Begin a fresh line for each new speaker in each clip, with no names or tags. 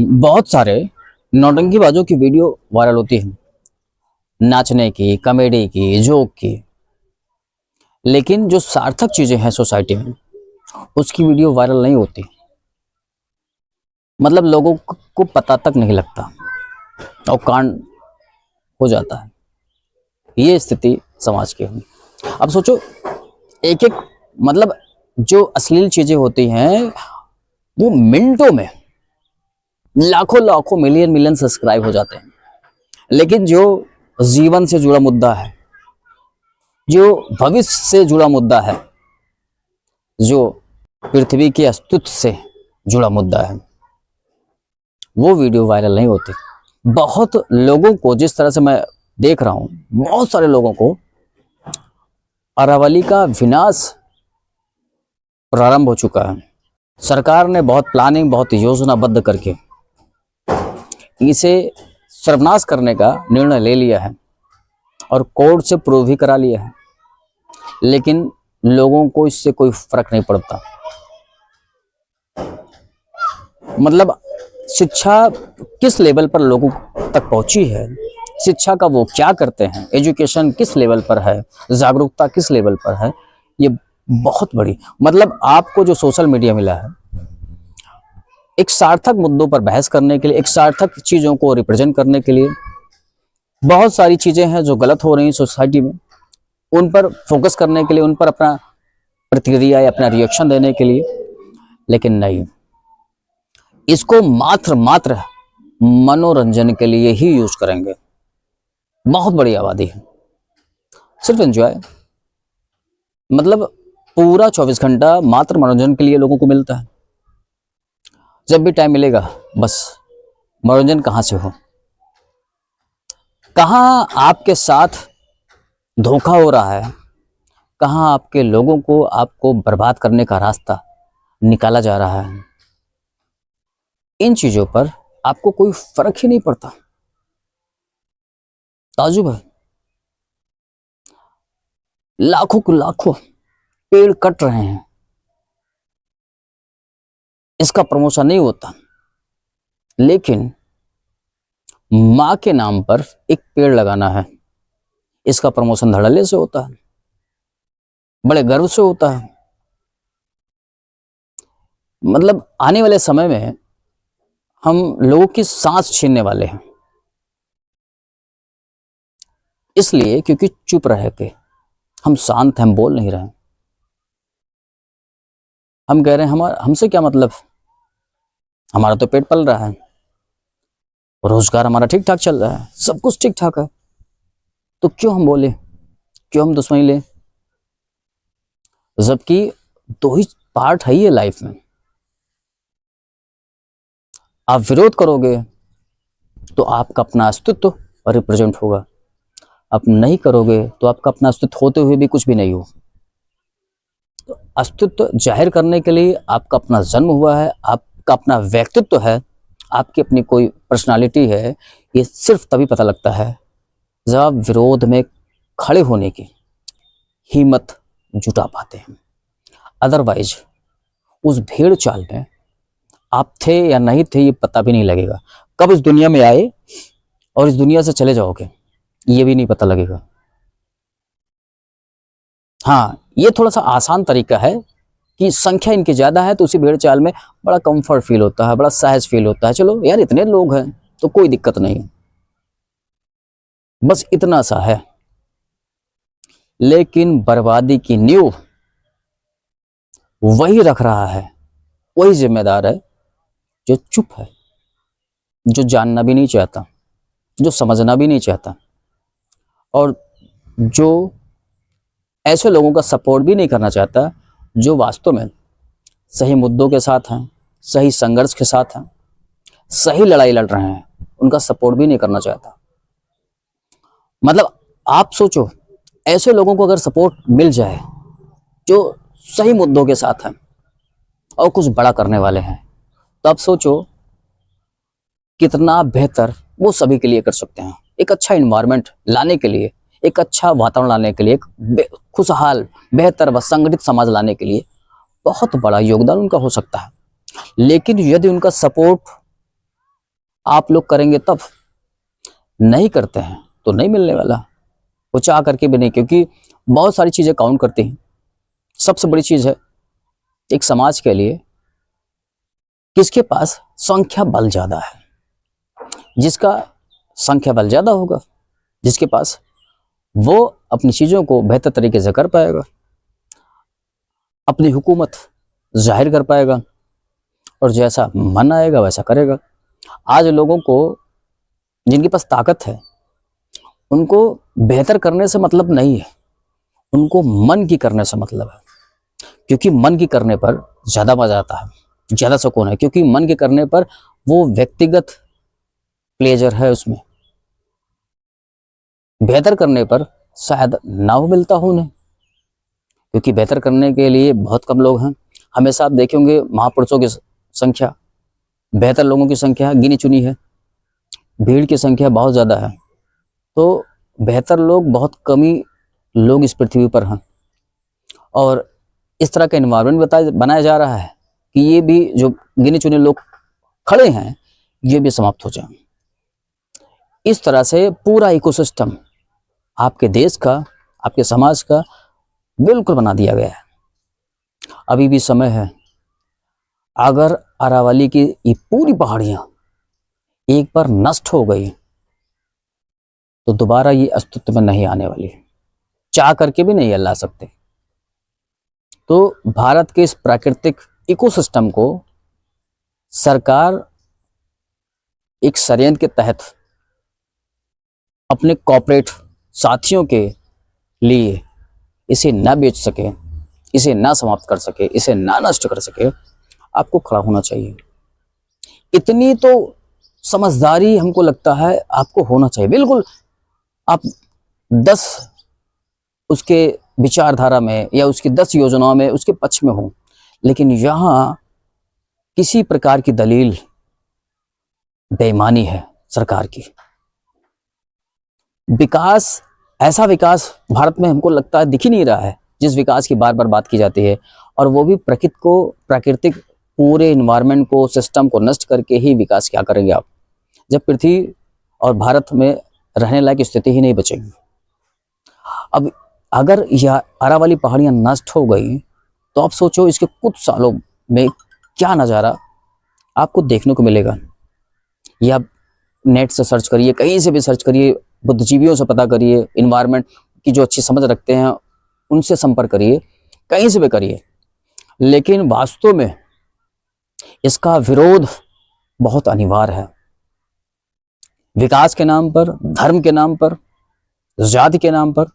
बहुत सारे नौटंकीबाजों की वीडियो वायरल होती है, नाचने की, कॉमेडी की, जोक की। लेकिन जो सार्थक चीजें हैं सोसाइटी में, उसकी वीडियो वायरल नहीं होती। मतलब लोगों को पता तक नहीं लगता और कांड हो जाता है। ये स्थिति समाज की है। अब सोचो, एक एक मतलब जो अश्लील चीजें होती हैं वो मिनटों में लाखों लाखों मिलियन मिलियन सब्सक्राइब हो जाते हैं। लेकिन जो जीवन से जुड़ा मुद्दा है, जो भविष्य से जुड़ा मुद्दा है, जो पृथ्वी के अस्तित्व से जुड़ा मुद्दा है, वो वीडियो वायरल नहीं होती। बहुत लोगों को, जिस तरह से मैं देख रहा हूं, बहुत सारे लोगों को अरावली का विनाश प्रारंभ हो चुका है। सरकार ने बहुत प्लानिंग, बहुत योजनाबद्ध करके इसे सर्वनाश करने का निर्णय ले लिया है और कोर्ट से प्रूव भी करा लिया है। लेकिन लोगों को इससे कोई फर्क नहीं पड़ता। मतलब शिक्षा किस लेवल पर लोगों तक पहुंची है, शिक्षा का वो क्या करते हैं, एजुकेशन किस लेवल पर है, जागरूकता किस लेवल पर है, ये बहुत बड़ी, मतलब आपको जो सोशल मीडिया मिला है, एक सार्थक मुद्दों पर बहस करने के लिए, एक सार्थक चीजों को रिप्रेजेंट करने के लिए। बहुत सारी चीजें हैं जो गलत हो रही सोसाइटी में, उन पर फोकस करने के लिए, उन पर अपना प्रतिक्रिया या अपना रिएक्शन देने के लिए। लेकिन नहीं, इसको मात्र मात्र मनोरंजन के लिए ही यूज करेंगे। बहुत बड़ी आबादी है, सिर्फ एंजॉय, मतलब पूरा 24 घंटा मात्र मनोरंजन के लिए लोगों को मिलता है। जब भी टाइम मिलेगा बस मनोरंजन कहां से हो, कहां आपके साथ धोखा हो रहा है, कहां आपके लोगों को आपको बर्बाद करने का रास्ता निकाला जा रहा है, इन चीजों पर आपको कोई फर्क ही नहीं पड़ता। ताजुब है, लाखों को लाखों पेड़ कट रहे हैं, इसका प्रमोशन नहीं होता। लेकिन मां के नाम पर एक पेड़ लगाना है, इसका प्रमोशन धड़ल्ले से होता है, बड़े गर्व से होता है। मतलब आने वाले समय में हम लोगों की सांस छीनने वाले हैं, इसलिए क्योंकि चुप रह के हम शांत हैं, हम बोल नहीं रहे। हम कह रहे हैं हमारा, हमसे क्या मतलब, हमारा तो पेट पल रहा है, रोजगार हमारा ठीक ठाक चल रहा है, सब कुछ ठीक ठाक है, तो क्यों हम बोले, क्यों हम दुश्मनी ले। जबकि दो ही पार्ट है ये लाइफ में। आप विरोध करोगे तो आपका अपना अस्तित्व रिप्रेजेंट होगा, आप नहीं करोगे तो आपका अपना अस्तित्व होते हुए भी कुछ भी नहीं हो। तो अस्तित्व जाहिर करने के लिए आपका अपना जन्म हुआ है, आपका अपना व्यक्तित्व है, आपकी अपनी कोई पर्सनालिटी है। ये सिर्फ तभी पता लगता है जब आप विरोध में खड़े होने की हिम्मत जुटा पाते हैं। अदरवाइज उस भेड़ चाल में आप थे या नहीं थे ये पता भी नहीं लगेगा। कब इस दुनिया में आए और इस दुनिया से चले जाओगे ये भी नहीं पता लगेगा। हाँ, ये थोड़ा सा आसान तरीका है कि संख्या इनकी ज्यादा है तो उसी भेड़ चाल में बड़ा कंफर्ट फील होता है, बड़ा सहज फील होता है। चलो यार, इतने लोग हैं तो कोई दिक्कत नहीं, बस इतना सा है। लेकिन बर्बादी की नींव वही रख रहा है, वही जिम्मेदार है जो चुप है, जो जानना भी नहीं चाहता, जो समझना भी नहीं चाहता, और जो ऐसे लोगों का सपोर्ट भी नहीं करना चाहता जो वास्तव में सही मुद्दों के साथ हैं, सही संघर्ष के साथ हैं, सही लड़ाई लड़ रहे हैं, उनका सपोर्ट भी नहीं करना चाहता। मतलब आप सोचो, ऐसे लोगों को अगर सपोर्ट मिल जाए जो सही मुद्दों के साथ हैं और कुछ बड़ा करने वाले हैं, तो आप सोचो कितना बेहतर वो सभी के लिए कर सकते हैं। एक अच्छा इन्वायरमेंट लाने के लिए, एक अच्छा वातावरण लाने के लिए, एक खुशहाल, बेहतर व संगठित समाज लाने के लिए बहुत बड़ा योगदान उनका हो सकता है। लेकिन यदि उनका सपोर्ट आप लोग करेंगे तब, नहीं करते हैं तो नहीं मिलने वाला, वो चाह करके भी नहीं, क्योंकि बहुत सारी चीज़ें काउंट करती हैं। सबसे बड़ी चीज़ है एक समाज के लिए, किसके पास संख्या बल ज़्यादा है। जिसका संख्या बल ज़्यादा होगा, जिसके पास, वो अपनी चीज़ों को बेहतर तरीके से कर पाएगा, अपनी हुकूमत जाहिर कर पाएगा, और जैसा मन आएगा वैसा करेगा। आज लोगों को, जिनके पास ताकत है, उनको बेहतर करने से मतलब नहीं है, उनको मन की करने से मतलब है। क्योंकि मन की करने पर ज़्यादा मज़ा आता है, ज़्यादा सुकून है, क्योंकि मन के करने पर वो व्यक्तिगत प्लेजर है उसमें। बेहतर करने पर शायद ना हो मिलता हो उन्हें, क्योंकि बेहतर करने के लिए बहुत कम लोग हैं। हमेशा आप देखेंगे महापुरुषों की संख्या, बेहतर लोगों की संख्या गिनी चुनी है, भीड़ की संख्या बहुत ज़्यादा है। तो बेहतर लोग बहुत कम ही लोग इस पृथ्वी पर हैं, और इस तरह का एनवायरनमेंट बनाया जा रहा है कि ये भी जो गिने चुने लोग खड़े हैं, ये भी समाप्त हो जाए। इस तरह से पूरा इकोसिस्टम आपके देश का, आपके समाज का बिल्कुल बना दिया गया है। अभी भी समय है, अगर अरावली की ये पूरी पहाड़ियां एक बार नष्ट हो गई तो दोबारा ये अस्तित्व में नहीं आने वाली, चाह करके भी नहीं ला सकते। तो भारत के इस प्राकृतिक इकोसिस्टम को सरकार एक षड्यंत्र के तहत अपने कॉर्पोरेट साथियों के लिए इसे न बेच सके, इसे ना समाप्त कर सके, इसे ना नष्ट कर सके, आपको खड़ा होना चाहिए। इतनी तो समझदारी हमको लगता है आपको होना चाहिए। बिल्कुल आप 10 उसके विचारधारा में या उसकी 10 योजनाओं में उसके पक्ष में हो, लेकिन यहाँ किसी प्रकार की दलील बेईमानी है सरकार की। विकास, ऐसा विकास भारत में हमको लगता है दिख ही नहीं रहा है जिस विकास की बार बार बात की जाती है, और वो भी प्राकृतिक पूरे इन्वायरमेंट को, सिस्टम को नष्ट करके ही विकास क्या करेंगे आप, जब पृथ्वी और भारत में रहने लायक स्थिति ही नहीं बचेगी। अब अगर यह अरावली पहाड़ियां नष्ट हो गई तो आप सोचो इसके कुछ सालों में क्या नज़ारा आपको देखने को मिलेगा। या नेट से सर्च करिए, कहीं से भी सर्च करिए, बुद्धिजीवियों से पता करिए, इन्वायरमेंट की जो अच्छी समझ रखते हैं उनसे संपर्क करिए, कहीं से भी करिए, लेकिन वास्तव में इसका विरोध बहुत अनिवार्य है। विकास के नाम पर, धर्म के नाम पर, जाति के नाम पर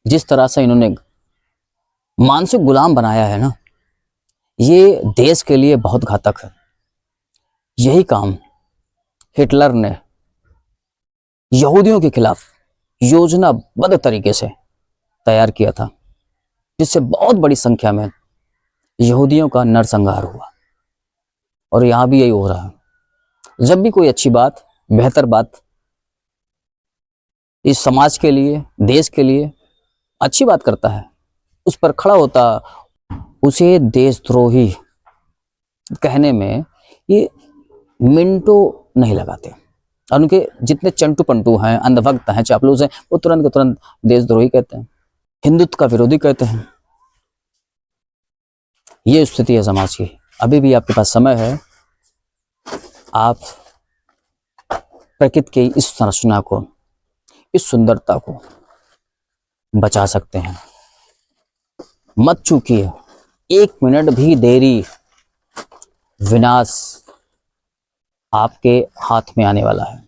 जिस तरह से इन्होंने मानसिक गुलाम बनाया है ना, ये देश के लिए बहुत घातक है। यही काम हिटलर ने यहूदियों के खिलाफ योजनाबद्ध तरीके से तैयार किया था, जिससे बहुत बड़ी संख्या में यहूदियों का नरसंहार हुआ। और यहाँ भी यही हो रहा है। जब भी कोई अच्छी बात, बेहतर बात इस समाज के लिए, देश के लिए अच्छी बात करता है, उस पर खड़ा होता, उसे देशद्रोही कहने में ये मिनटों नहीं लगाते। और उनके जितने चंटू पंटू हैं, अंधभक्त हैं, चापलूस हैं, वो तुरंत के तुरंत देशद्रोही कहते हैं, हिंदुत्व का विरोधी कहते हैं। ये स्थिति है समाज की। अभी भी आपके पास समय है, आप प्रकृति की इस संरचना को, इस सुंदरता को बचा सकते हैं। मत चूकिए, 1 मिनट भी देरी, विनाश आपके हाथ में आने वाला है।